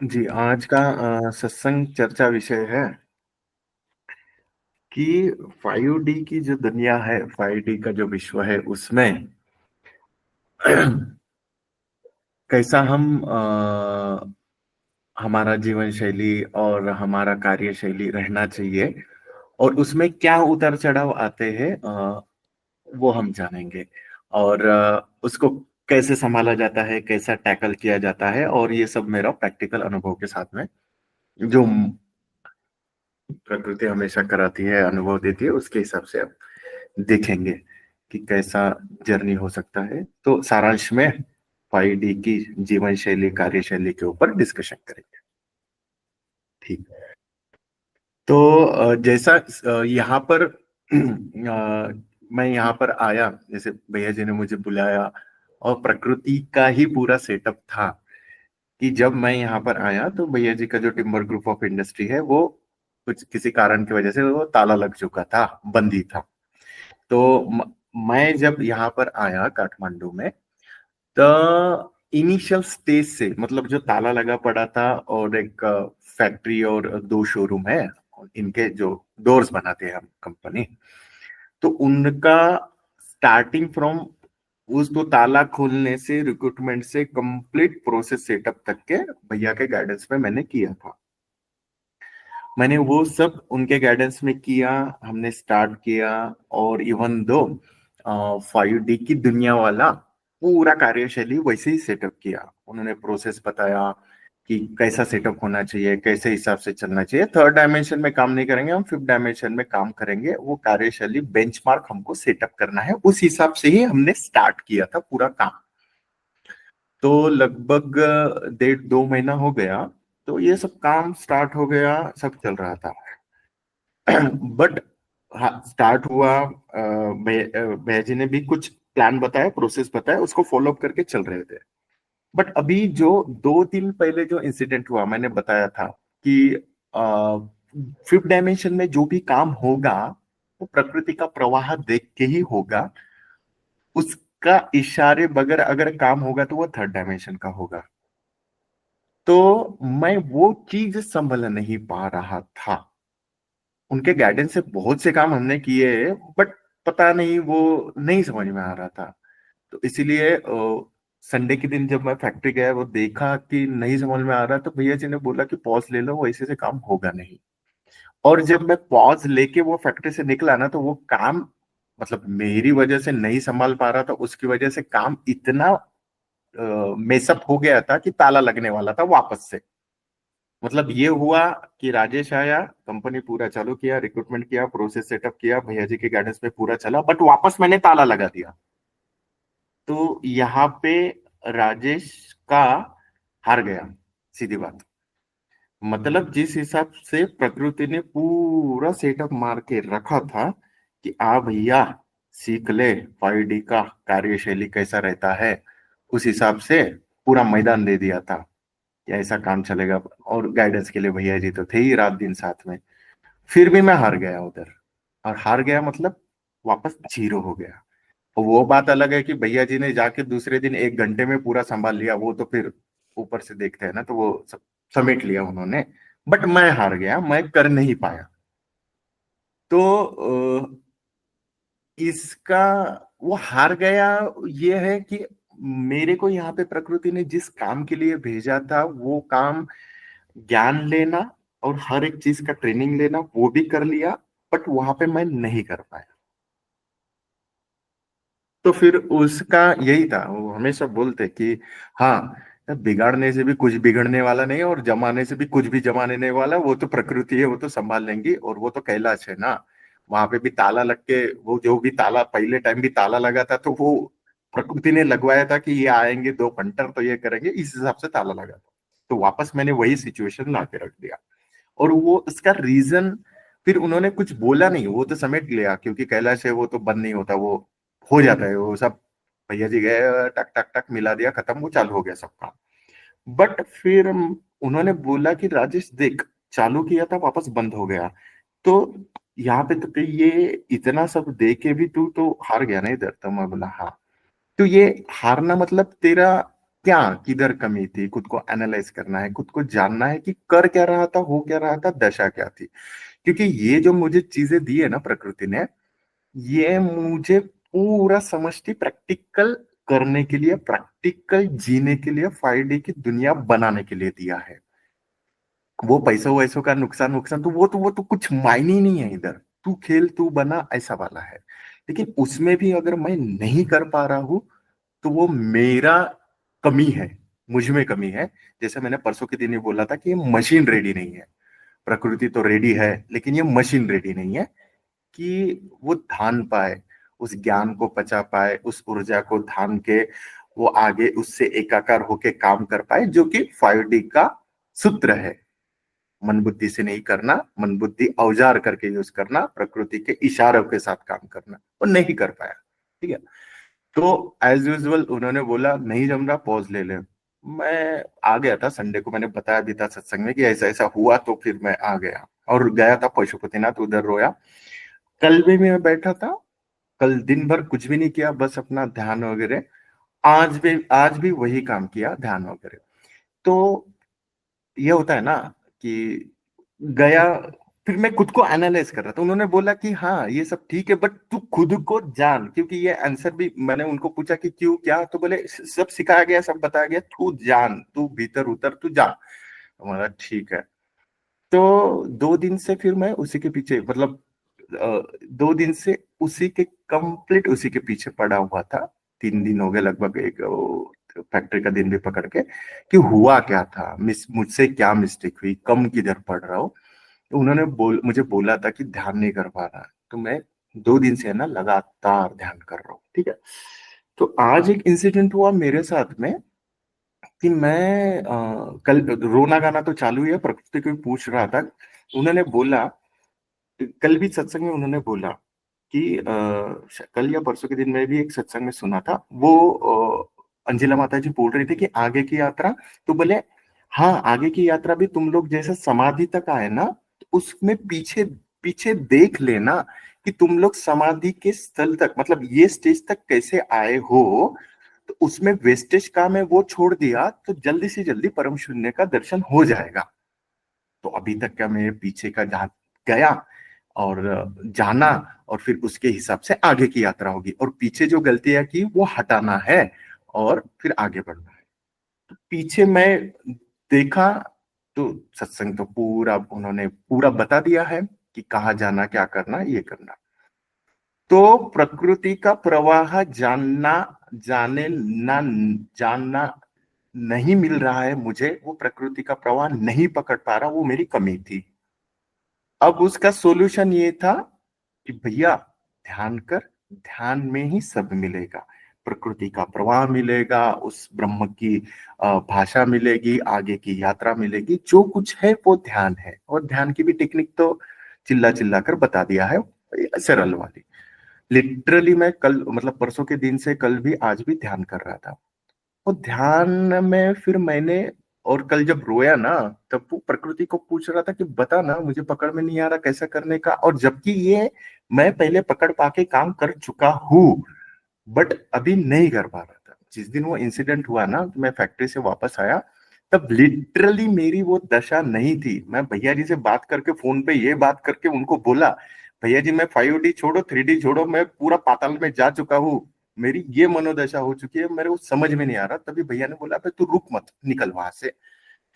जी, आज का सत्संग चर्चा विषय है कि 5D की जो दुनिया है, 5D का जो विश्व है, उसमें कैसा हम हमारा जीवन शैली और हमारा कार्य शैली रहना चाहिए और उसमें क्या उतार चढ़ाव आते हैं, वो हम जानेंगे। और उसको कैसे संभाला जाता है, कैसा टैकल किया जाता है, और ये सब मेरा प्रैक्टिकल अनुभव के साथ में जो प्रकृति हमेशा कराती है, अनुभव देती है, उसके हिसाब से अब देखेंगे कि कैसा जर्नी हो सकता है। तो सारांश में 5D की जीवन शैली, कार्यशैली के ऊपर डिस्कशन करेंगे। ठीक। तो जैसा यहाँ पर मैं यहाँ पर आया, जैसे भैया जी ने मुझे बुलाया, और प्रकृति का ही पूरा सेटअप था कि जब मैं यहाँ पर आया तो भैया जी का जो टिम्बर ग्रुप ऑफ इंडस्ट्री है, वो कुछ किसी कारण की वजह से वो ताला लग चुका था, बंद ही था। तो मैं जब यहाँ पर आया काठमांडू में, तो इनिशियल स्टेज से, मतलब जो ताला लगा पड़ा था और एक फैक्ट्री और दो शोरूम है, इनके जो डोर्स बनाते हैं हम कंपनी, तो उनका स्टार्टिंग फ्रॉम उस तो ताला खोलने से, रिक्रूटमेंट से, कंप्लीट प्रोसेस सेटअप तक के भैया के गाइडेंस में मैंने किया था। मैंने वो सब उनके गाइडेंस में किया, हमने स्टार्ट किया। और इवन दो 5D की दुनिया वाला पूरा कार्यशैली वैसे ही सेटअप किया। उन्होंने प्रोसेस बताया कि कैसा सेटअप होना चाहिए, कैसे हिसाब से चलना चाहिए। थर्ड डायमेंशन में काम नहीं करेंगे हम, फिफ्थ डायमेंशन में काम करेंगे। वो कार्यशैली बेंचमार्क हमको सेटअप करना है, उस हिसाब से ही हमने स्टार्ट किया था पूरा काम। तो लगभग 1.5-2 महीना हो गया, तो ये सब काम स्टार्ट हो गया, सब चल रहा था। बट हाँ, स्टार्ट हुआ। भैया जी ने भी कुछ प्लान बताया, प्रोसेस बताया, उसको फॉलो अप करके चल रहे थे। बट अभी जो 2 दिन पहले जो इंसिडेंट हुआ, मैंने बताया था कि फिफ्थ डायमेंशन में जो भी काम होगा वो प्रकृति का प्रवाह देख के ही होगा। उसका इशारे बगैर अगर काम होगा तो वो थर्ड डायमेंशन का होगा। तो मैं वो चीज संभल नहीं पा रहा था। उनके गाइडेंस से बहुत से काम हमने किए, बट पता नहीं वो नहीं समझ में आ रहा था। तो इसीलिए संडे के दिन जब मैं फैक्ट्री गया, वो देखा कि नहीं समझ में आ रहा, तो भैया जी ने बोला कि पॉज ले लो, वैसे से काम होगा नहीं। और जब मैं पॉज लेके वो फैक्ट्री से निकला ना, तो वो काम, मतलब मेरी वजह से नहीं संभाल पा रहा था, उसकी वजह से काम इतना मेसअप हो गया था कि ताला लगने वाला था वापस से। मतलब ये हुआ कि राजेश आया, कंपनी पूरा चालू किया, रिक्रूटमेंट किया, प्रोसेस सेटअप किया, भैया जी के गाइडेंस पे पूरा चला, बट वापस मैंने ताला लगा दिया। तो यहाँ पे राजेश का हार गया, सीधी बात। मतलब जिस हिसाब से प्रकृति ने पूरा सेटअप मार के रखा था कि आ भैया सीख ले 5D का कार्यशैली कैसा रहता है, उस हिसाब से पूरा मैदान दे दिया था कि ऐसा काम चलेगा। और गाइडेंस के लिए भैया जी तो थे ही रात दिन साथ में। फिर भी मैं हार गया उधर। और हार गया मतलब वापस जीरो हो गया। और वो बात अलग है कि भैया जी ने जाके दूसरे दिन 1 घंटे में पूरा संभाल लिया, वो तो फिर ऊपर से देखते हैं ना, तो वो सब समेट लिया उन्होंने। बट मैं हार गया, मैं कर नहीं पाया। तो इसका, वो हार गया, ये है कि मेरे को यहाँ पे प्रकृति ने जिस काम के लिए भेजा था, वो काम ज्ञान लेना और हर एक चीज का ट्रेनिंग लेना, वो भी कर लिया। बट वहां पे मैं नहीं कर पाया। तो फिर उसका यही था, वो हमेशा बोलते कि हाँ, बिगाड़ने से भी कुछ बिगड़ने वाला नहीं, और जमाने से भी कुछ भी जमाने वाला, वो तो प्रकृति है, वो तो संभाल लेंगी। और वो तो कैलाश है ना, वहां पे भी ताला लग के, वो जो भी ताला पहले टाइम भी ताला लगा था, तो वो प्रकृति ने लगवाया था कि ये आएंगे 2 फंटर तो ये करेंगे, इस हिसाब से ताला लगा था। तो वापस मैंने वही सिचुएशन ला के रख दिया। और वो उसका रीजन फिर उन्होंने कुछ बोला नहीं, वो तो समेट लिया, क्योंकि कैलाश है, वो तो बंद नहीं होता, वो हो जाता है वो सब। भैया जी गए, टक टक टक मिला दिया, खत्म, वो चालू हो गया सब काम। बट फिर उन्होंने बोला कि राजेश देख, चालू किया था, वापस बंद हो गया। तो यहाँ पे तो ये इतना सब दे के भी तू तो हार गया ना इधर। तो मैं बोला हाँ। तो ये हारना मतलब तेरा क्या किधर कमी थी, खुद को एनालाइज करना है, खुद को जानना है कि कर क्या रहा था, हो क्या रहा था, दशा क्या थी। क्योंकि ये जो मुझे चीजें दी है ना प्रकृति ने, ये मुझे पूरा समझती प्रैक्टिकल करने के लिए, प्रैक्टिकल जीने के लिए, 5D की दुनिया बनाने के लिए दिया है। वो पैसों वैसों का नुकसान नुकसान तो वो तो कुछ मायने ही नहीं है इधर। तू खेल तू बना ऐसा वाला है। लेकिन उसमें भी अगर मैं नहीं कर पा रहा हूं तो वो मेरा कमी है, मुझ में कमी है। जैसे मैंने परसों के दिन ही बोला था कि ये मशीन रेडी नहीं है। प्रकृति तो रेडी है लेकिन ये मशीन रेडी नहीं है कि वो धान पाए, उस ज्ञान को पचा पाए, उस ऊर्जा को धान के वो आगे उससे एकाकार होके काम कर पाए, जो कि 5D का सूत्र है। मन बुद्धि से नहीं करना, मन बुद्धि औजार करके यूज करना, प्रकृति के इशारों के साथ काम करना, वो नहीं कर पाया। ठीक है। तो एज यूजुअल उन्होंने बोला नहीं जम रहा, पॉज ले ले। मैं आ गया था, संडे को मैंने बताया भी था सत्संग में कि ऐसा ऐसा हुआ, तो फिर मैं आ गया और गया था पशुपतिनाथ, उधर रोया। कल भी मैं बैठा था, कल दिन भर कुछ भी नहीं किया, बस अपना ध्यान वगैरह। आज भी वही काम किया, ध्यान वगैरह। तो ये होता है ना कि गया, फिर मैं खुद को एनालाइज कर रहा था। उन्होंने बोला कि हाँ ये सब ठीक है बट तू खुद को जान, क्योंकि ये आंसर भी मैंने उनको पूछा कि क्यों क्या, तो बोले सब सिखाया गया, सब बताया गया, तू जान, तू भीतर उतर, तू जान। हमारा ठीक है। तो 2 दिन से फिर मैं उसी के पीछे, मतलब 2 दिन से उसी के कंप्लीट उसी के पीछे पड़ा हुआ था। 3 दिन हो गए लगभग, एक फैक्ट्री का दिन भी पकड़ के, कि हुआ क्या था, मुझसे क्या मिस्टेक हुई, कम किधर पड़ रहा हो। तो उन्होंने मुझे बोला था कि ध्यान नहीं कर पा रहा, तो मैं 2 दिन से है ना लगातार ध्यान कर रहा हूँ। ठीक है। तो आज एक इंसिडेंट हुआ मेरे साथ में कि मैं कल रोना गाना तो चालू ही है, प्रकृति को भी पूछ रहा था। उन्होंने बोला, कल भी सत्संग में उन्होंने बोला कि कल या परसों के दिन में भी एक सत्संग में सुना था, वो अंजिला माता जी बोल रही थी कि आगे की यात्रा, तो बोले हाँ आगे की यात्रा भी तुम लोग जैसे समाधि तक आए ना, तो उसमें पीछे पीछे देख लेना कि तुम लोग समाधि के स्थल तक, मतलब ये स्टेज तक कैसे आए हो। तो उसमें वेस्टेज काम है वो छोड़ दिया तो जल्दी से जल्दी परम शून्य का दर्शन हो जाएगा। तो अभी तक क्या मेरे पीछे का जहां गया और जाना, और फिर उसके हिसाब से आगे की यात्रा होगी, और पीछे जो गलतियां की वो हटाना है और फिर आगे बढ़ना है। तो पीछे मैं देखा तो सत्संग तो पूरा उन्होंने पूरा बता दिया है कि कहाँ जाना, क्या करना, ये करना। तो प्रकृति का प्रवाह जानना, जाने ना जानना नहीं मिल रहा है मुझे, वो प्रकृति का प्रवाह नहीं पकड़ पा रहा, वो मेरी कमी थी। अब उसका सॉल्यूशन ये था कि भैया ध्यान कर, ध्यान में ही सब मिलेगा। प्रकृति का प्रवाह मिलेगा, उस ब्रह्म की भाषा मिलेगी, आगे की यात्रा मिलेगी, जो कुछ है वो ध्यान है। और ध्यान की भी टेक्निक तो चिल्ला चिल्ला कर बता दिया है, सरल वाली। लिटरली मैं कल, मतलब परसों के दिन से कल भी आज भी ध्यान कर रहा था। और ध्यान में फिर मैंने, और कल जब रोया ना, तब वो प्रकृति को पूछ रहा था कि बता ना, मुझे पकड़ में नहीं आ रहा कैसा करने का, और जबकि ये मैं पहले पकड़ पाके काम कर चुका हूँ, बट अभी नहीं कर पा रहा था। जिस दिन वो इंसिडेंट हुआ ना, तो मैं फैक्ट्री से वापस आया, तब लिटरली मेरी वो दशा नहीं थी। मैं भैया जी से बात करके, फोन पे ये बात करके उनको बोला, भैया जी मैं 5D छोड़ो, 3D छोड़ो, मैं पूरा पाताल में जा चुका हूँ, मेरी ये मनोदशा हो चुकी है, मेरे को समझ में नहीं आ रहा। तभी भैया ने बोला तू रुक मत, निकल वहां से,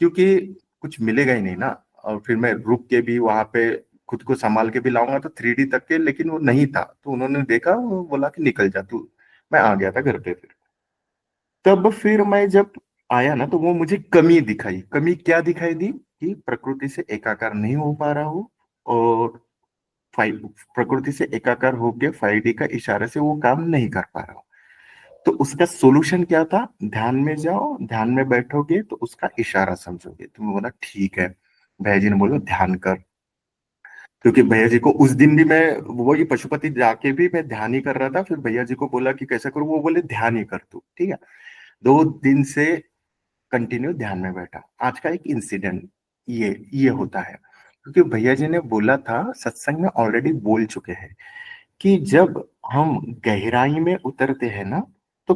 क्योंकि कुछ मिलेगा ही नहीं ना। और फिर मैं रुक के भी वहां पे खुद को संभाल के भी लाऊंगा तो 3D तक के, लेकिन वो नहीं था। तो उन्होंने देखा, वो बोला कि निकल जा तू। मैं आ गया था घर पे फिर। तब फिर मैं जब आया ना, तो वो मुझे कमी दिखाई। कमी क्या दिखाई दी कि प्रकृति से एकाकार नहीं हो पा रहा हूँ, और फाइव प्रकृति से एकाकार होके 5D का इशारे से वो काम नहीं कर पा रहा हूँ। तो उसका सोल्यूशन क्या था, ध्यान में जाओ, ध्यान में बैठोगे तो उसका इशारा समझोगे। तो मैं बोला ठीक है। भैया जी ने बोला ध्यान कर, क्योंकि भैया जी को उस दिन भी मैं वही पशुपति जाके भी मैं ध्यान ही कर रहा था। फिर भैया जी को बोला कि कैसे करूँ, वो बोले ध्यान ही कर तू, ठीक है। 2 दिन से कंटिन्यू ध्यान में बैठा। आज का एक इंसिडेंट ये होता है, क्योंकि भैया जी ने बोला था, सत्संग में ऑलरेडी बोल चुके हैं कि जब हम गहराई में उतरते हैं ना, तो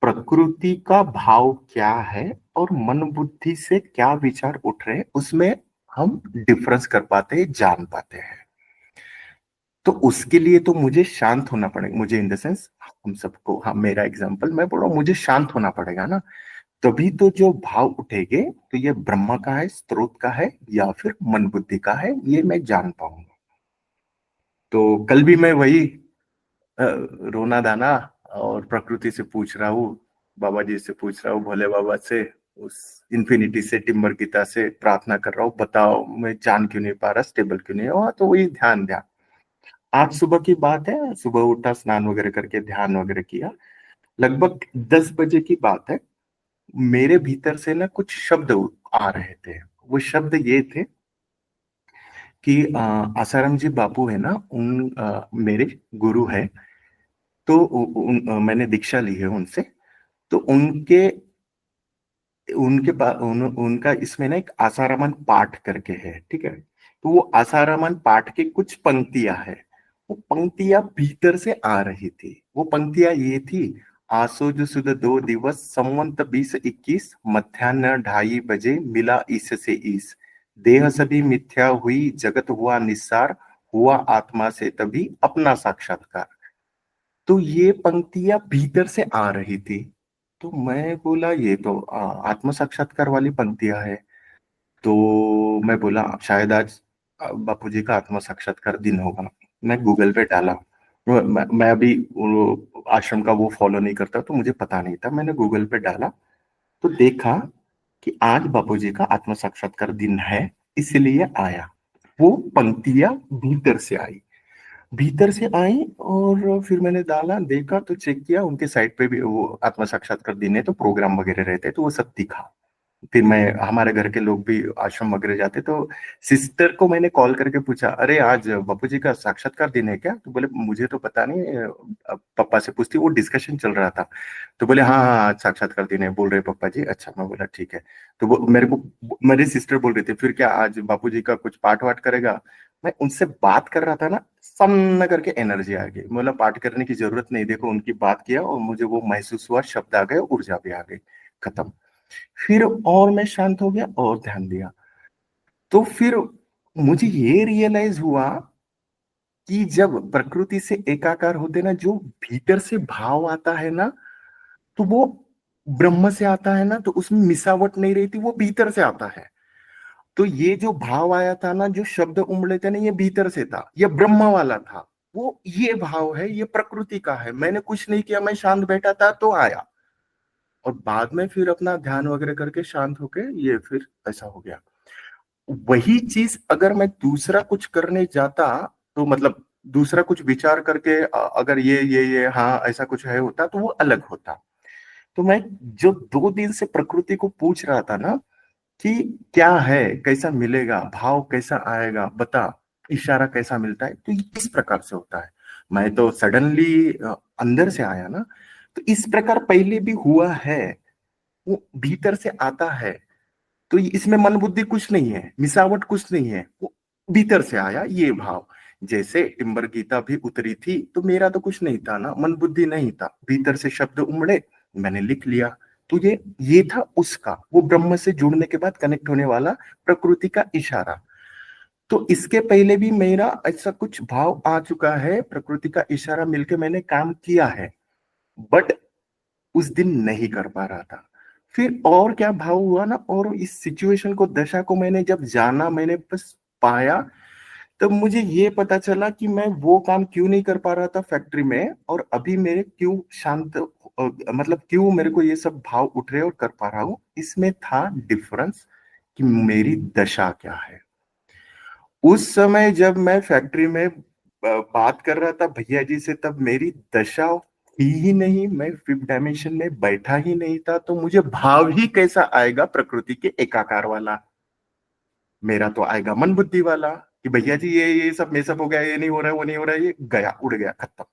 प्रकृति का भाव क्या है और मन बुद्धि से क्या विचार उठ रहे हैं, उसमें हम डिफरेंस कर पाते हैं, जान पाते हैं। तो उसके लिए तो मुझे शांत होना पड़ेगा, मुझे इन द सेंस हम सबको, हाँ मेरा एग्जांपल मैं बोल रहा हूँ, मुझे शांत होना पड़ेगा ना। तभी तो जो भाव उठेंगे, तो ये ब्रह्म का है, स्रोत का है, या फिर मन बुद्धि का है, ये मैं जान पाऊंगा। तो कल भी मैं वही रोना दाना और प्रकृति से पूछ रहा हूँ, बाबा जी से पूछ रहा हूँ, भोले बाबा से, उस इन्फिनिटी से, टिम्बर गीता से प्रार्थना कर रहा हूँ, बताओ मैं जान क्यों नहीं पा रहा, स्टेबल क्यों नहीं हुआ। तो वही ध्यान ध्यान। आज सुबह की बात है, सुबह उठा, स्नान वगैरह करके ध्यान वगैरह किया, लगभग 10 बजे की बात है। मेरे भीतर से ना कुछ शब्द आ रहे थे। वो शब्द ये थे कि आसाराम जी बापू है ना, मेरे गुरु है। तो मैंने दीक्षा ली है उनसे। तो उनका इसमें ना एक आसारामन पाठ करके है, ठीक है। तो वो आसारामन पाठ के कुछ पंक्तियां है। वो पंक्तियां भीतर से आ रही थी। वो पंक्तियां ये थी: आसोज सुद 2 दिवस संवंत 2021 मध्यान्ह 2:30 बजे मिला ईस से ईस। देह सभी मिथ्या हुई जगत हुआ निस्सार। हुआ आत्मा से तभी अपना साक्षात्कार। तो ये पंक्तियां भीतर से आ रही थी। तो मैं बोला ये तो आत्म साक्षात्कार वाली पंक्तियां है। तो मैं बोला शायद आज बापू जी का आत्म साक्षात्कार दिन होगा। मैं गूगल पे डाला। मैं अभी आश्रम का वो फॉलो नहीं करता, तो मुझे पता नहीं था। मैंने गूगल पे डाला तो देखा कि आज बापू जी का आत्म साक्षात्कार दिन है, इसलिए आया। वो पंक्तियां भीतर से आई, भीतर से आई। और फिर मैंने डाला, देखा तो चेक किया, उनके साइट पे भी वो आत्म साक्षात्कार दिन है, तो प्रोग्राम वगैरह रहते, तो वो सब दिखा। फिर मैं, हमारे घर के लोग भी आश्रम वगैरह जाते, तो सिस्टर को मैंने कॉल करके पूछा, अरे आज बापू जी का साक्षात्कार दिन है क्या? तो बोले मुझे तो पता नहीं, पापा से पूछती, वो डिस्कशन चल रहा था। तो बोले हाँ हाँ, आज साक्षात्कार दिन है बोल रहे पापा जी। अच्छा, मैं बोला ठीक है। तो वो मेरे को, मेरी सिस्टर बोल रही थी, फिर क्या आज बापू जी का कुछ पाठ वाठ करेगा? मैं उनसे बात कर रहा था ना, सन्न करके एनर्जी आ गई। बोला पाठ करने की जरूरत नहीं, देखो उनकी बात किया और मुझे वो महसूस हुआ, शब्द आ गए, ऊर्जा भी आ गई, खत्म। फिर और मैं शांत हो गया और ध्यान दिया। तो फिर मुझे ये रियलाइज हुआ कि जब प्रकृति से एकाकार होते ना, जो भीतर से भाव आता है ना, तो वो ब्रह्म से आता है ना, तो उसमें मिसावट नहीं रहती, वो भीतर से आता है। तो ये जो भाव आया था ना, जो शब्द उमड़े थे ना, ये भीतर से था, ये ब्रह्म वाला था। वो ये भाव है, ये प्रकृति का है। मैंने कुछ नहीं किया, मैं शांत बैठा था तो आया। और बाद में फिर अपना ध्यान वगैरह करके शांत होके ये फिर ऐसा हो गया। वही चीज अगर मैं दूसरा कुछ करने जाता, तो मतलब दूसरा कुछ विचार करके अगर ये हाँ ऐसा कुछ है होता, तो वो अलग होता। तो मैं जो 2 दिन से प्रकृति को पूछ रहा था ना कि क्या है, कैसा मिलेगा, भाव कैसा आएगा, बता, इशारा कैसा मिलता है, तो ये इस प्रकार से होता है। मैं तो सडनली अंदर से आया ना। तो इस प्रकार पहले भी हुआ है, वो भीतर से आता है। तो इसमें मन बुद्धि कुछ नहीं है, मिसावट कुछ नहीं है, वो भीतर से आया ये भाव। जैसे टिम्बर गीता भी उतरी थी, तो मेरा तो कुछ नहीं था ना, मन बुद्धि नहीं था, भीतर से शब्द उमड़े, मैंने लिख लिया। तो ये था उसका, वो ब्रह्म से जुड़ने के बाद कनेक्ट होने वाला प्रकृति का इशारा। तो इसके पहले भी मेरा ऐसा कुछ भाव आ चुका है, प्रकृति का इशारा मिलके मैंने काम किया है, बट उस दिन नहीं कर पा रहा था। फिर और क्या भाव हुआ ना, और इस सिचुएशन को, दशा को मैंने जब जाना, मैंने बस पाया, तब मुझे ये पता चला कि मैं वो काम क्यों नहीं कर पा रहा था फैक्ट्री में, और अभी मेरे क्यों शांत, मतलब क्यों मेरे को ये सब भाव उठ रहे और कर पा रहा हूं। इसमें था डिफरेंस कि मेरी दशा क्या है। उस समय जब मैं फैक्ट्री में बात कर रहा था भैया जी से, तब मेरी दशा थी ही नहीं, मैं फिफ्थ डायमेंशन में बैठा ही नहीं था, तो मुझे भाव ही कैसा आएगा प्रकृति के एकाकार वाला। मेरा तो आएगा मन बुद्धि वाला कि भैया जी ये सब मेसअप हो गया, ये नहीं हो रहा है, वो नहीं हो रहा है, ये गया, उड़ गया, खत्म।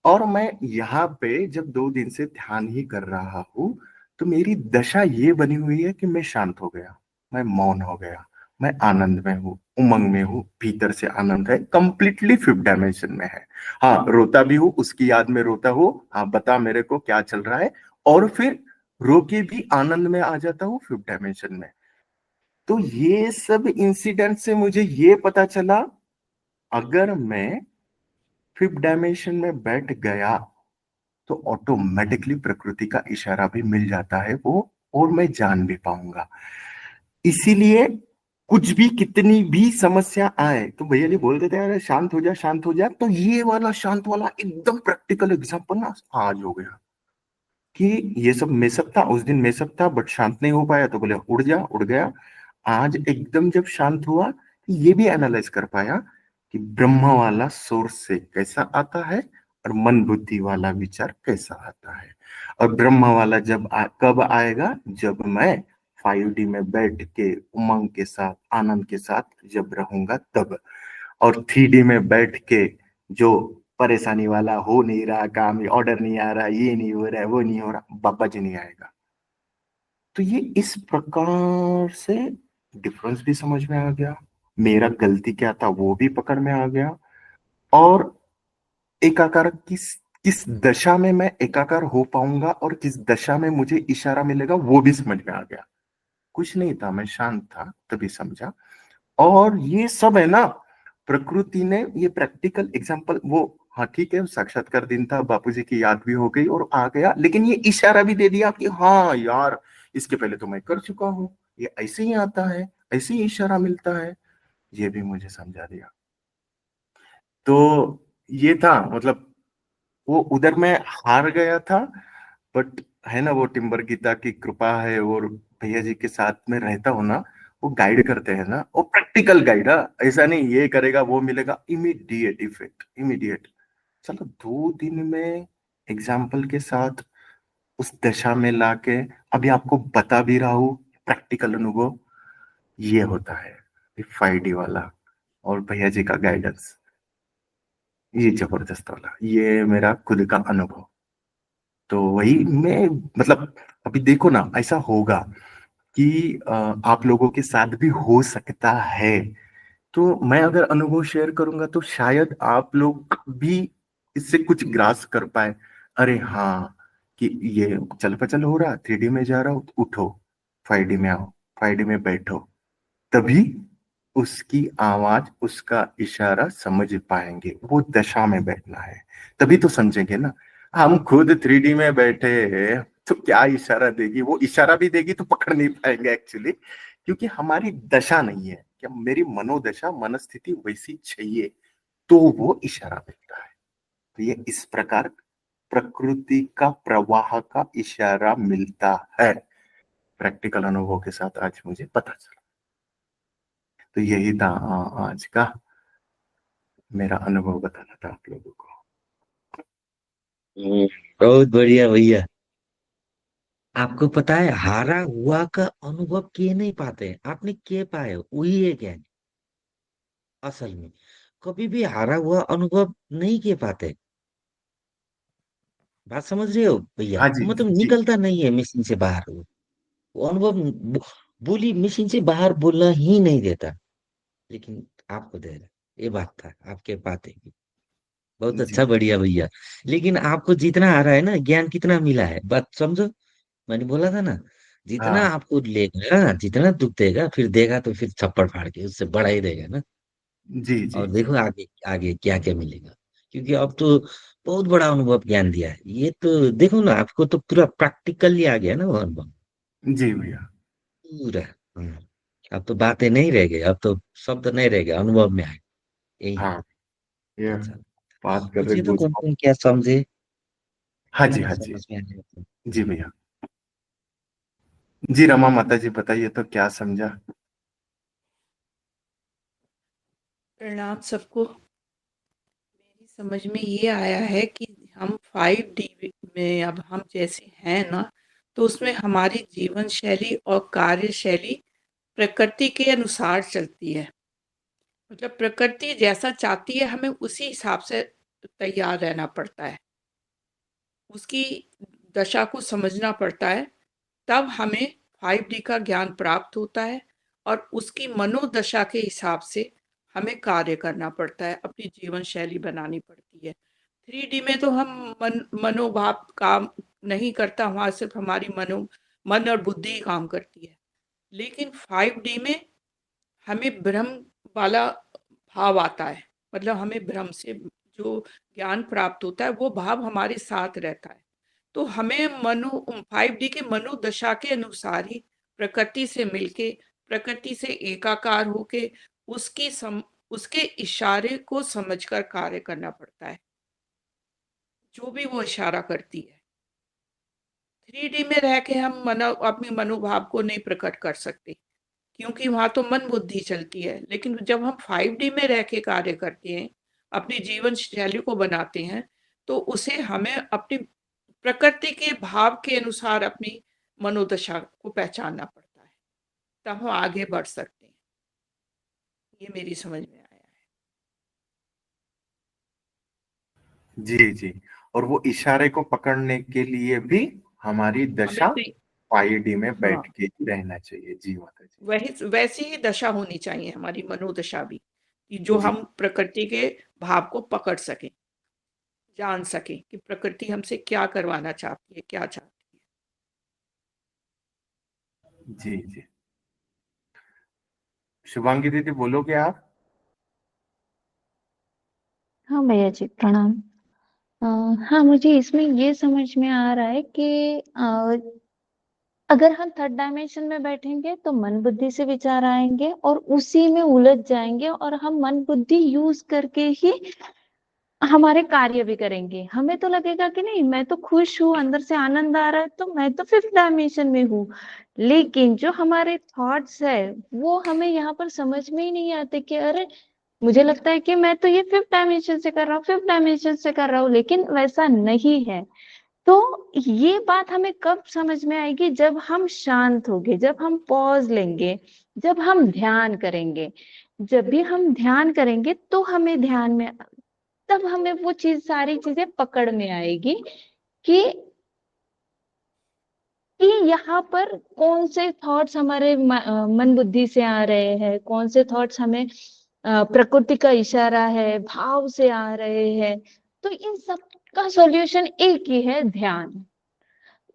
और मैं यहाँ पे जब 2 दिन से ध्यान ही कर रहा हूँ, तो मेरी दशा ये बनी हुई है कि मैं शांत हो गया, मैं मौन हो गया, मैं आनंद में हूँ, उमंग में हूँ, भीतर से आनंद है, कंप्लीटली फिफ्थ डायमेंशन में है। हाँ, रोता भी हूँ, उसकी याद में रोता हूँ, हाँ बता मेरे को क्या चल रहा है, और फिर रो के भी आनंद में आ जाता हूँ फिफ्थ डायमेंशन में। तो ये सब इंसिडेंट से मुझे ये पता चला, अगर मैं फिफ्थ डायमेंशन में बैठ गया तो ऑटोमेटिकली प्रकृति का इशारा भी मिल जाता है वो, और मैं जान भी पाऊंगा। इसीलिए कुछ भी, कितनी भी समस्या आए तो भैया जी बोल देते हैं अरे शांत हो जा, शांत हो जा। तो ये वाला शांत वाला एकदम प्रैक्टिकल एग्जांपल ना आज हो गया कि ये सब मेसअप था, उस दिन मेसअप था बट शांत नहीं हो पाया, तो बोले उड़ जा, उड़ गया। आज एकदम जब शांत हुआ, ये भी एनालाइज कर पाया कि ब्रह्म वाला सोर्स से कैसा आता है और मन बुद्धि वाला विचार कैसा आता है। और ब्रह्म वाला कब आएगा, जब मैं 5D में बैठ के उमंग के साथ, आनंद के साथ जब रहूंगा तब। और 3D में बैठ के जो परेशानी वाला, हो नहीं रहा काम, ऑर्डर नहीं आ रहा, ये नहीं हो रहा है, वो नहीं हो रहा, बाबा जी नहीं आएगा। तो ये इस प्रकार से डिफरेंस भी समझ में आ गया, मेरा गलती क्या था वो भी पकड़ में आ गया, और एकाकार किस दशा में मैं एकाकार हो पाऊंगा और किस दशा में मुझे इशारा मिलेगा वो भी समझ में आ गया। कुछ नहीं था, मैं शांत था तभी समझा। और ये सब है ना, प्रकृति ने ये प्रैक्टिकल एग्जांपल वो, हाँ ठीक है साक्षात्कार दिन था, बापूजी की याद भी हो गई और आ गया, लेकिन ये इशारा भी दे दिया कि हाँ यार इसके पहले तो मैं कर चुका हूँ, ये ऐसे ही आता है, ऐसे ही इशारा मिलता है, ये भी मुझे समझा दिया। तो ये था मतलब, वो उधर मैं हार गया था, बट है ना वो टिम्बर गीता की कृपा है, और भैया जी के साथ में रहता हूँ ना, वो गाइड करते हैं ना, वो प्रैक्टिकल गाइड है, ऐसा नहीं ये करेगा वो मिलेगा, इमीडिएट इफेक्ट, इमीडिएट। चलो 2 दिन में एग्जाम्पल के साथ उस दशा में लाके अभी आपको बता भी रहा हूँ, प्रैक्टिकल अनुभव ये होता है 5D वाला, और भैया जी का गाइडेंस, ये जबरदस्त वाला, ये मेरा खुद का अनुभव। तो वही मैं मतलब, अभी देखो ना ऐसा होगा कि आप लोगों के साथ भी हो सकता है। तो मैं अगर अनुभव शेयर करूंगा तो शायद आप लोग भी इससे कुछ ग्रास कर पाए। अरे हाँ, कि ये चल पचल हो रहा, 3D में जा रहा हो, तो उठो, 5D में आओ, 5D में बैठो, तभी उसकी आवाज, उसका इशारा समझ पाएंगे, वो दशा में बैठना है, तभी तो समझेंगे ना। हम खुद 3D में बैठे हैं तो क्या इशारा देगी, वो इशारा भी देगी तो पकड़ नहीं पाएंगे एक्चुअली, क्योंकि हमारी दशा नहीं है, क्या मेरी मनोदशा, मनस्थिति वैसी चाहिए तो वो इशारा मिलता है। तो ये इस प्रकार प्रकृति का प्रवाह का इशारा मिलता है, प्रैक्टिकल अनुभव के साथ आज मुझे पता चला। तो यही था आज का मेरा अनुभव बताना था आप लोगों को। हम्म, बहुत बढ़िया भैया। आपको पता है हारा हुआ का अनुभव किए नहीं पाते, आपने किए पाए हो, वही है ज्ञान। असल में कभी भी हारा हुआ अनुभव नहीं किए पाते। बात समझ रहे हो भैया, हाँ जी मतलब जी। निकलता नहीं है मशीन से बाहर वो अनुभव। बोली मशीन से बाहर बोलना ही नहीं देता, लेकिन आपको दे रहा। ये बात था आपके बातें की। बहुत जी अच्छा, बढ़िया भैया। लेकिन आपको जितना आ रहा है ना, ज्ञान कितना मिला है, बात समझो। मैंने बोला था ना, जितना हाँ। आपको लेगा, जितना दुख देगा, फिर देगा तो फिर थप्पड़ फाड़ के उससे बड़ा ही देगा ना। जी जी और जी देखो आगे आगे क्या क्या मिलेगा। क्योंकि अब तो बहुत बड़ा अनुभव ज्ञान दिया है ये, तो देखो ना, आपको तो पूरा प्रैक्टिकली आ गया ना वो अनुभव, जी भैया। पूरा। हाँ। अब तो बातें नहीं रह गई, अब तो शब्द नहीं रह गए, अनुभव में आए। यही है। हाँ, ये अच्छा, बात कर रहे मुझे तो गूज कौन बम्प। कौन क्या समझे, हाँ है जी, ना, हाँ जी। समझ में आ गया। जी भैया। जी रमा माता जी बताइए तो क्या समझा। प्रणाम सबको। मेरी समझ में ये आया है कि हम 5D में अब हम जैसे हैं ना, तो उसमें हमारी जीवन शैली और कार्य शैली प्रकृति के अनुसार चलती है। मतलब प्रकृति जैसा चाहती है हमें उसी हिसाब से तैयार रहना पड़ता है, उसकी दशा को समझना पड़ता है, तब हमें 5D का ज्ञान प्राप्त होता है और उसकी मनोदशा के हिसाब से हमें कार्य करना पड़ता है, अपनी जीवन शैली बनानी पड़ती है। 3D में तो हम मनोभाव काम नहीं करता, वहाँ सिर्फ हमारी मन और बुद्धि ही काम करती है। लेकिन 5D में हमें भ्रम वाला भाव आता है, मतलब हमें भ्रम से जो ज्ञान प्राप्त होता है वो भाव हमारे साथ रहता है। तो हमें 5D के मनोदशा के अनुसार ही प्रकृति से मिलके, प्रकृति से एकाकार होके उसके इशारे को समझकर कार्य करना पड़ता है, जो भी वो इशारा करती है। 3D में रह के हम अपने मनोभाव को नहीं प्रकट कर सकते, क्योंकि वहां तो मन बुद्धि चलती है। लेकिन जब हम 5D में रह के कार्य करते हैं, अपनी जीवन शैली को बनाते हैं, तो उसे हमें अपनी प्रकृति के भाव के अनुसार अपनी मनोदशा को पहचानना पड़ता है, तब हम आगे बढ़ सकते हैं। ये मेरी समझ में आया है। जी जी। और वो इशारे को पकड़ने के लिए भी हमारी हमें दशा तो 5D में हाँ, बैठ के ही रहना चाहिए। जी माता जी। वैसी ही दशा होनी चाहिए हमारी मनोदशा भी, कि जो जी हम प्रकृति के भाव को पकड़ सकें, जान सकें कि प्रकृति हमसे क्या करवाना चाहती है, क्या चाहती है। जी जी। शुभांगी दीदी बोलोगे आप? हाँ भैया जी प्रणाम। अ, हाँ मुझे इसमें ये समझ में आ रहा है कि अगर हम थर्ड डायमेंशन में बैठेंगे तो मन बुद्धि से विचार आएंगे और उसी में उलझ जाएंगे और हम मन बुद्धि यूज करके ही हमारे कार्य भी करेंगे। हमें तो लगेगा कि नहीं मैं तो खुश हूँ, अंदर से आनंद आ रहा है, तो मैं तो फिफ्थ डायमेंशन में हूँ। लेकिन जो हमारे थॉट्स है वो हमें यहाँ पर समझ में ही नहीं आते कि अरे मुझे लगता है कि मैं तो ये फिफ्थ डायमेंशन से कर रहा हूँ, फिफ्थ डायमेंशन से कर रहा हूँ, लेकिन वैसा नहीं है। तो ये बात हमें कब समझ में आएगी? जब हम शांत होंगे, जब हम पॉज लेंगे, जब हम ध्यान करेंगे। जब भी हम ध्यान करेंगे तो हमें ध्यान में तब हमें वो चीज सारी चीजें पकड़ में आएगी कि कि यहाँ पर कौन से थॉट्स हमारे मन बुद्धि से आ रहे हैं, कौन से थॉट्स हमें प्रकृति का इशारा है, भाव से आ रहे हैं। तो इन सब का सॉल्यूशन एक ही है, ध्यान।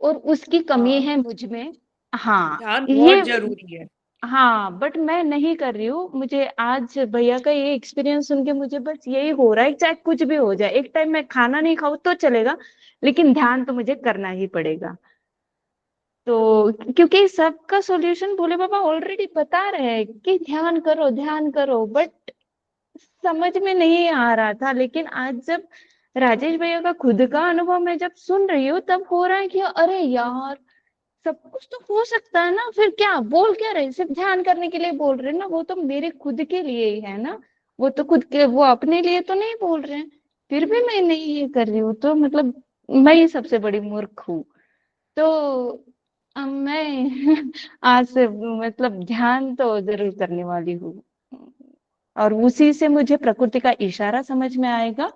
और उसकी कमी हाँ, है मुझ में। हाँ ध्यान ये बहुत जरूरी है। हाँ बट मैं नहीं कर रही हूँ। मुझे आज भैया का ये एक्सपीरियंस सुन के मुझे बस यही हो रहा है, चाहे कुछ भी हो जाए, एक टाइम मैं खाना नहीं खाऊं तो चलेगा, लेकिन ध्यान तो मुझे करना ही पड़ेगा। तो क्योंकि सबका सॉल्यूशन भोले बाबा ऑलरेडी बता रहे हैं कि ध्यान करो, बट समझ में नहीं आ रहा था। लेकिन आज जब राजेश भैया का खुद का अनुभव मैं जब सुन रही हूँ तब हो रहा है कि अरे यार सब कुछ तो हो सकता है ना। फिर क्या बोल क्या रहे, सिर्फ ध्यान करने के लिए बोल रहे हैं ना, वो तो मेरे खुद के लिए ही है ना। वो तो खुद के, वो अपने लिए तो नहीं बोल रहे हैं। फिर भी मैं नहीं ये कर रही हूँ, तो मतलब मैं ही सबसे बड़ी मूर्ख हूँ। तो अब मैं आज से मतलब ध्यान तो जरूर करने वाली हूँ। और उसी से मुझे प्रकृति का इशारा समझ में आएगा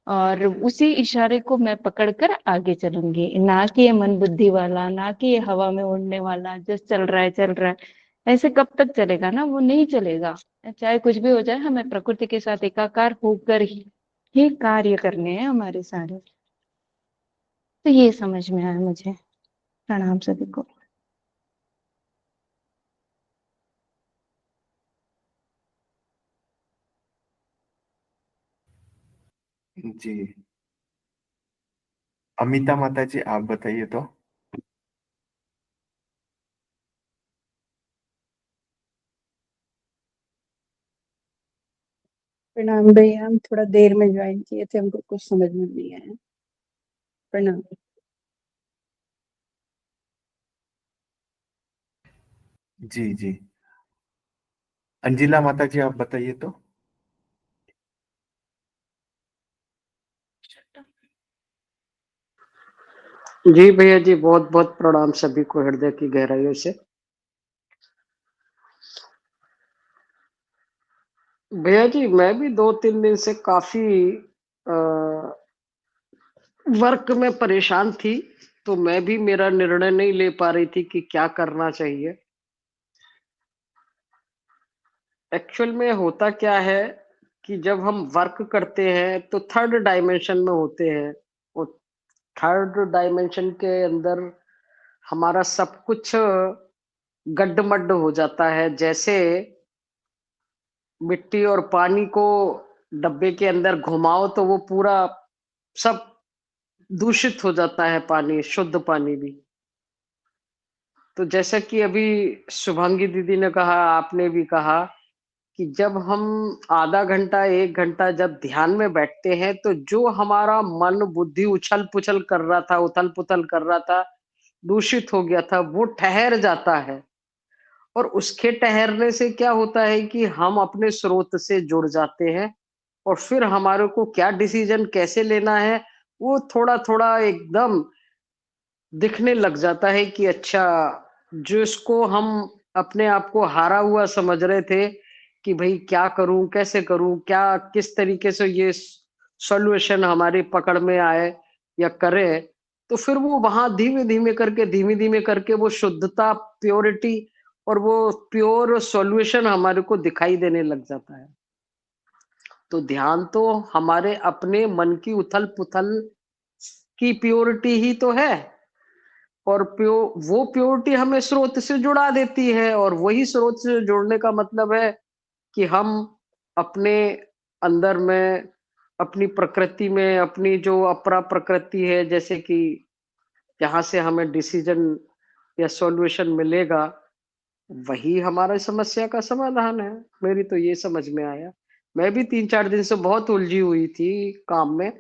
और उसी इशारे को मैं पकड़कर आगे चलूंगी, ना कि ये मन बुद्धि वाला, ना कि ये हवा में उड़ने वाला जस्ट चल रहा है चल रहा है। ऐसे कब तक चलेगा ना, वो नहीं चलेगा। चाहे कुछ भी हो जाए, हमें प्रकृति के साथ एकाकार होकर ही कार्य करने हैं हमारे सारे। तो ये समझ में आया मुझे। प्रणाम सभी को। जी। अमिता माता जी आप बताइए तो। प्रणाम भैया, हम थोड़ा देर में ज्वाइन किए थे, हमको कुछ समझ में नहीं आया। प्रणाम। जी जी। अंजिला माता जी आप बताइए तो। जी भैया जी, बहुत बहुत प्रणाम सभी को हृदय की गहराइयों से। भैया जी, मैं भी 2-3 दिन से काफी वर्क में परेशान थी, तो मैं भी मेरा निर्णय नहीं ले पा रही थी कि क्या करना चाहिए। एक्चुअल में होता क्या है कि जब हम वर्क करते हैं तो थर्ड डायमेंशन में होते हैं, और थर्ड डायमेंशन के अंदर हमारा सब कुछ गड्ढ-मड्ढ हो जाता है। जैसे मिट्टी और पानी को डब्बे के अंदर घुमाओ तो वो पूरा सब दूषित हो जाता है पानी, शुद्ध पानी भी। तो जैसा कि अभी शुभांगी दीदी ने कहा, आपने भी कहा कि जब हम आधा घंटा, 1 घंटा जब ध्यान में बैठते हैं, तो जो हमारा मन, बुद्धि उछल-पुछल कर रहा था, उथल-पुथल कर रहा था, दूषित हो गया था, वो ठहर जाता है। और उसके ठहरने से क्या होता है कि हम अपने स्रोत से जुड़ जाते हैं, और फिर हमारे को क्या डिसीजन कैसे लेना है, वो थोड़ा-थोड़ा एकदम दिखने लग जाता है कि अच्छा, जिसको हम अपने आप को हारा हुआ समझ रहे थे कि भई क्या करूँ, कैसे करूँ, क्या किस तरीके से ये सॉल्यूशन हमारी पकड़ में आए या करें, तो फिर वो वहाँ धीमे-धीमे करके वो शुद्धता, प्योरिटी और वो प्योर सॉल्यूशन हमारे को दिखाई देने लग जाता है। तो ध्यान तो हमारे अपने मन की उथल-पुथल की प्योरिटी ही तो है। और वो प्योरिटी हमें स्रोत से जुड़ा देती है, और वही स्रोत से जुड़ने का मतलब है कि हम अपने अंदर में, अपनी प्रकृति में, अपनी जो अपरा प्रकृति है, जैसे कि जहाँ से हमें डिसीजन या सॉल्यूशन मिलेगा, वही हमारा समस्या का समाधान है। मेरी तो ये समझ में आया। मैं भी 3-4 दिन से बहुत उलझी हुई थी काम में,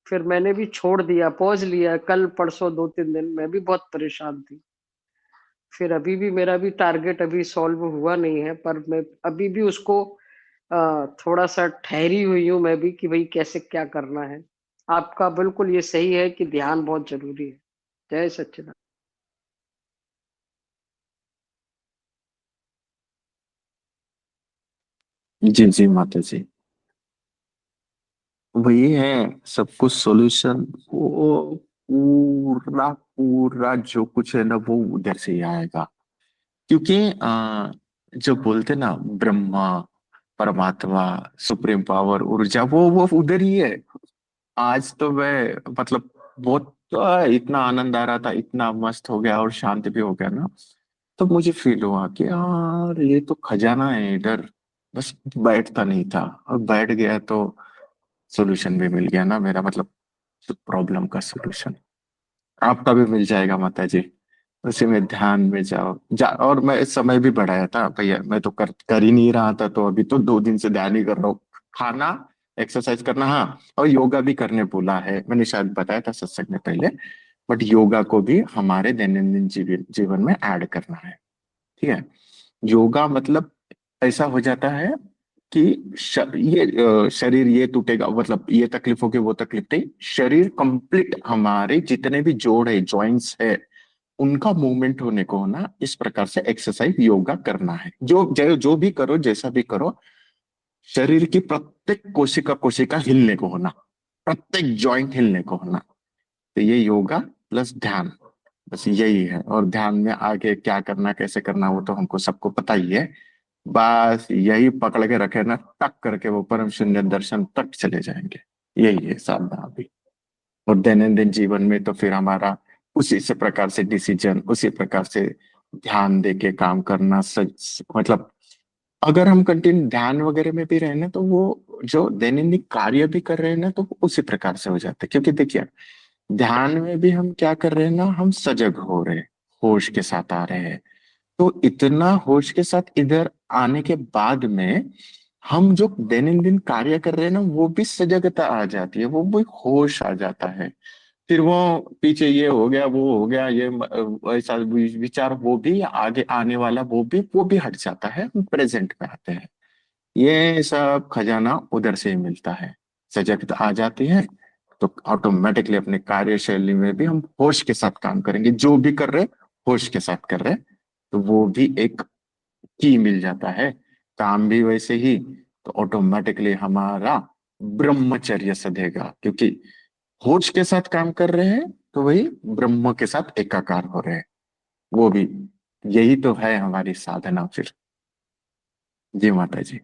फिर मैंने भी छोड़ दिया, पॉज़ लिया, कल परसों 2-3 दिन मैं भी बहुत परेशान थी। फिर अभी भी मेरा भी टारगेट अभी सॉल्व हुआ नहीं है, पर मैं अभी भी उसको थोड़ा-सा ठहरी हुई हूँ मैं भी कि भई कैसे क्या करना है। आपका बिल्कुल ये सही है कि ध्यान बहुत ज़रूरी है। जय सच्चिदानंद। जी जी माता जी, वही है, सब कुछ सॉल्यूशन, वो पूरा पूरा जो कुछ है ना वो उधर से ही आएगा। क्योंकि जो बोलते ना ब्रह्मा, परमात्मा, सुप्रीम पावर, ऊर्जा, वो उधर ही है। आज तो मैं मतलब बहुत इतना आनंद आ रहा था, इतना मस्त हो गया और शांत भी हो गया ना, तो मुझे फील हुआ कि यार ये तो खजाना है इधर, बस बैठता नहीं था, और बैठ गया तो सोल्यूशन भी मिल गया ना मेरा, मतलब प्रॉब्लम का सोल्यूशन आपका भी मिल जाएगा माता जी। उसी में ध्यान में और मैं समय भी बढ़ाया था भैया, मैं तो कर ही नहीं रहा था, तो अभी तो 2 दिन से ध्यान ही कर रहा हूँ। खाना, एक्सरसाइज करना, हाँ, और योगा भी करने बोला है, मैंने शायद बताया था सत्संग में पहले। बट योगा को भी हमारे दैनंदिन जीवन में ऐड करना है। ठीक है। योगा मतलब ऐसा हो जाता है कि शरीर ये टूटेगा, मतलब ये तकलीफ होगी, वो तकलीफ नहीं, शरीर कंप्लीट, हमारे जितने भी जोड़ है, जॉइंट्स है, उनका मूवमेंट होने को ना, इस प्रकार से एक्सरसाइज योगा करना है। जो भी करो, जैसा भी करो, शरीर की प्रत्येक कोशिका कोशिका हिलने को होना, प्रत्येक जॉइंट हिलने को होना। तो ये योगा प्लस ध्यान, बस यही है। और ध्यान में आगे क्या करना, कैसे करना, वो तो हमको सबको पता ही है। बस यही पकड़ के रखे ना, टक करके वो परम शून्य दर्शन तक चले जाएंगे। यही है साधना अभी। और दैनंदिन जीवन में तो फिर हमारा उसी से प्रकार से डिसीजन, उसी प्रकार से ध्यान दे के काम करना, सच मतलब अगर हम कंटिन्यू ध्यान वगैरह में भी रहे ना, तो वो जो दैनंदिन कार्य भी कर रहे हैं ना, तो वो उसी प्रकार से हो जाते हैं। क्योंकि देखिए, ध्यान में भी हम क्या कर रहे हैं ना, हम सजग हो रहे हैं, होश के साथ आ रहे हैं। तो इतना होश के साथ इधर आने के बाद में हम जो दैनंदिन कार्य कर रहे हैं ना, वो भी सजगता आ जाती है, वो भी होश आ जाता है। फिर वो पीछे ये हो गया, वो हो गया, ऐसा विचार, वो भी आगे आने वाला, वो भी हट जाता है, हम प्रेजेंट में आते हैं। ये सब खजाना उधर से ही मिलता है। सजगता आ जाती है तो ऑटोमेटिकली अपने कार्यशैली में भी हम होश के साथ काम करेंगे, जो भी कर रहे होश के साथ कर रहे, तो वो भी एक की मिल जाता है। काम भी वैसे ही, तो ऑटोमेटिकली हमारा ब्रह्मचर्य सधेगा, क्योंकि होश के साथ काम कर रहे हैं, तो वही ब्रह्म के साथ एकाकार हो रहे हैं। वो भी यही तो है हमारी साधना फिर। जी माता जी।